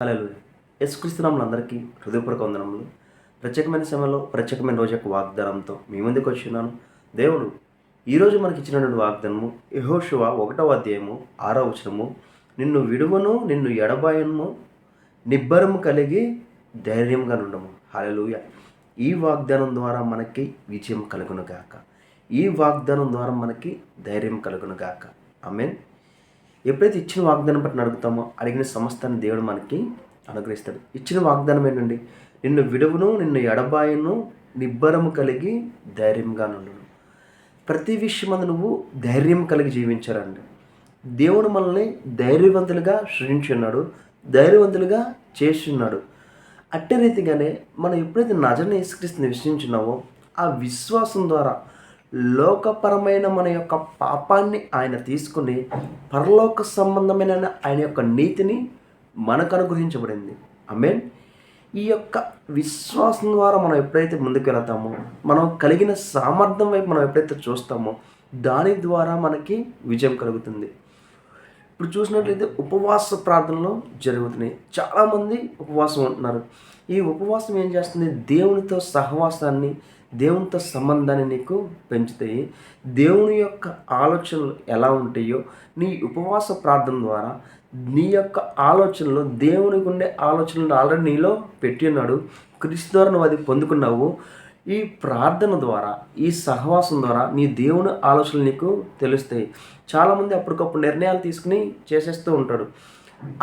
హల్లెలూయా. యేసుక్రీస్తు నామములో అందరికీ హృదయపూర్వక వందనములు. ప్రత్యేకమైన సమయంలో ప్రత్యేకమైన రోజు యొక్క వాగ్దానంతో మీ ముందుకు వచ్చున్నాను. దేవుడు ఈరోజు మనకి ఇచ్చినటువంటి వాగ్దానము యెహోషువ 1వ అధ్యాయము 6వ వచనము, నిన్ను విడువను నిన్ను ఎడబాయను నిబ్బరము కలిగి ధైర్యంగా నుండము. హల్లెలూయా. ఈ వాగ్దానం ద్వారా మనకి విజయం కలుగును గాక. ఈ వాగ్దానం ద్వారా మనకి ధైర్యం కలుగును గాక. ఆమేన్. ఎప్పుడైతే ఇచ్చిన వాగ్దానం బట్టి అడుగుతామో అడిగిన సమస్తాన్ని దేవుడు మనకి అనుగ్రహిస్తాడు. ఇచ్చిన వాగ్దానం ఏంటండి? నిన్ను విడువను నిన్ను ఎడబాయను నిబ్బరము కలిగి ధైర్యంగా నుండును. ప్రతి విషయమందు నువ్వు ధైర్యం కలిగి జీవించాలండి. దేవుడు మనల్ని ధైర్యవంతులుగా సృజించి ఉన్నాడు, ధైర్యవంతులుగా చేసి ఉన్నాడు. అట్టి రీతిగానే మనం ఎప్పుడైతే నజరేయుడైన యేసుక్రీస్తుని విశ్వసించున్నామో ఆ విశ్వాసం ద్వారా లోకపరమైన మన యొక్క పాపాన్ని ఆయన తీసుకుని పరలోక సంబంధమైన ఆయన యొక్క నీతిని మనకు అనుగ్రహించబడింది. ఆమేన్. ఈ యొక్క విశ్వాసం ద్వారా మనం ఎప్పుడైతే ముందుకు వెళతామో, మనం కలిగిన సామర్థ్యం వైపు మనం ఎప్పుడైతే చూస్తామో దాని ద్వారా మనకి విజయం కలుగుతుంది. ఇప్పుడు చూసినట్లయితే ఉపవాస ప్రార్థనలు జరుగుతున్నాయి. చాలామంది ఉపవాసం ఉంటున్నారు. ఈ ఉపవాసం ఏం చేస్తుంది? దేవునితో సహవాసాన్ని, దేవునితో సంబంధాన్ని నీకు పెంచుతాయి. దేవుని యొక్క ఆలోచనలు ఎలా ఉంటాయో నీ ఉపవాస ప్రార్థన ద్వారా నీ యొక్క ఆలోచనలు, దేవునికి ఉండే ఆలోచనలు ఆల్రెడీ నీలో పెట్టి ఉన్నాడు. క్రీస్తు ద్వారా నువ్వు అది పొందుకున్నావు. ఈ ప్రార్థన ద్వారా, ఈ సహవాసం ద్వారా నీ దేవుని ఆలోచనలు నీకు తెలుస్తాయి. చాలామంది అప్పటికప్పుడు నిర్ణయాలు తీసుకుని చేసేస్తూ ఉంటాడు.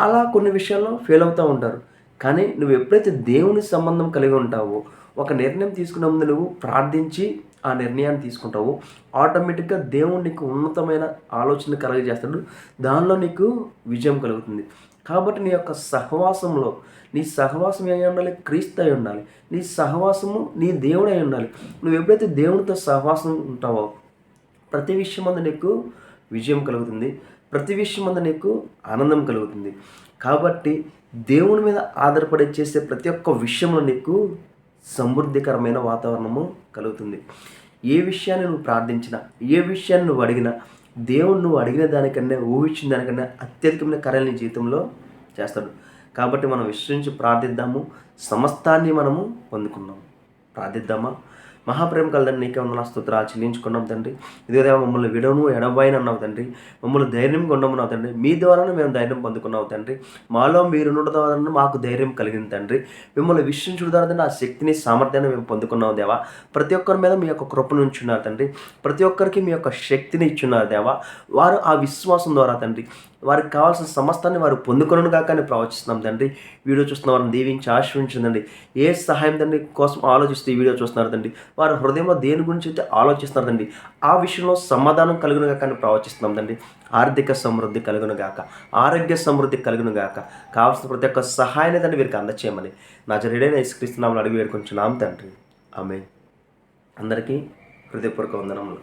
అలా కొన్ని విషయాల్లో ఫెయిల్ అవుతూ ఉంటారు. కానీ నువ్వు ఎప్పుడైతే దేవుని సంబంధం కలిగి ఉంటావో, ఒక నిర్ణయం తీసుకునే ముందు నువ్వు ప్రార్థించి ఆ నిర్ణయాన్ని తీసుకుంటావు, ఆటోమేటిక్గా దేవుడు నీకు ఉన్నతమైన ఆలోచన కలగజేస్తాడు. దానిలో నీకు విజయం కలుగుతుంది. కాబట్టి నీ యొక్క సహవాసంలో, నీ సహవాసం అయి ఉండాలి, క్రీస్తు అయి ఉండాలి. నీ సహవాసము నీ దేవుడు అయి ఉండాలి. నువ్వు ఎప్పుడైతే దేవునితో సహవాసం ఉంటావో ప్రతి విషయం అందు నీకు విజయం కలుగుతుంది, ప్రతి విషయం అందు నీకు ఆనందం కలుగుతుంది. కాబట్టి దేవుని మీద ఆధారపడి చేసే ప్రతి ఒక్క విషయంలో నీకు సమృద్ధికరమైన వాతావరణము కలుగుతుంది. ఏ విషయాన్ని నువ్వు ప్రార్థించినా, ఏ విషయాన్ని నువ్వు అడిగినా దేవుడు నువ్వు అడిగిన దానికన్నా, ఊహించిన దానికన్నా అత్యధికమైన కార్యాలు నీ జీవితంలో చేస్తాడు. కాబట్టి మనం విశ్వసించి ప్రార్థిద్దాము. సమస్తాన్ని మనము పొందుకున్నాము. ప్రార్థిద్దామా? మహాప్రేమ కలదండి, నీకే ఉన్న స్తోత్రాలు చెల్లించుకున్నాం తండ్రి. ఇదే మమ్మల్ని విడవను ఎడబాయను అన్నావు తండ్రి. మమ్మల్ని ధైర్యంగా ఉండమన్నావు తండ్రి. మీ ద్వారానే మేము ధైర్యం పొందుకున్నావు తండ్రి. మాలో మీరు ఉండడం ద్వారా మాకు ధైర్యం కలిగింది తండ్రి. మిమ్మల్ని విశ్వసించడం ద్వారా ఆ శక్తిని, సామర్థ్యాన్ని మేము పొందుకున్నావు దేవా. ప్రతి ఒక్కరి మీద మీ యొక్క కృపను ఉంచున్నారు తండ్రి. ప్రతి ఒక్కరికి మీ యొక్క శక్తిని ఇచ్చున్నారు దేవా. వారు ఆ విశ్వాసం ద్వారా తండ్రి వారికి కావాల్సిన సమస్తాన్ని వారు పొందుకొను కాక అని ప్రవచిస్తున్నాం తండ్రి. వీడియో చూస్తున్న వారిని దీవించి ఆశ్రయించండి. ఏ సహాయం తండ్రి కోసం ఆలోచిస్తూ ఈ వీడియో చూస్తున్నారు తండ్రి. వారి హృదయంలో దేని గురించి అయితే ఆలోచిస్తున్నారు తండ్రి, ఆ విషయంలో సమాధానం కలుగును గాక అని ప్రవచిస్తున్నాం తండ్రి. ఆర్థిక సమృద్ధి కలుగును గాక, ఆరోగ్య సమృద్ధి కలుగును గాక, కావాల్సిన ప్రతి ఒక్క సహాయాన్ని తండ్రి వీరికి అందచేయమని నజరేయుడైన యేసుక్రీస్తు నామములో అడిగి వేడుకొంచున్నాం తండ్రి. ఆమేన్. అందరికీ హృదయపూర్వక వందనములు.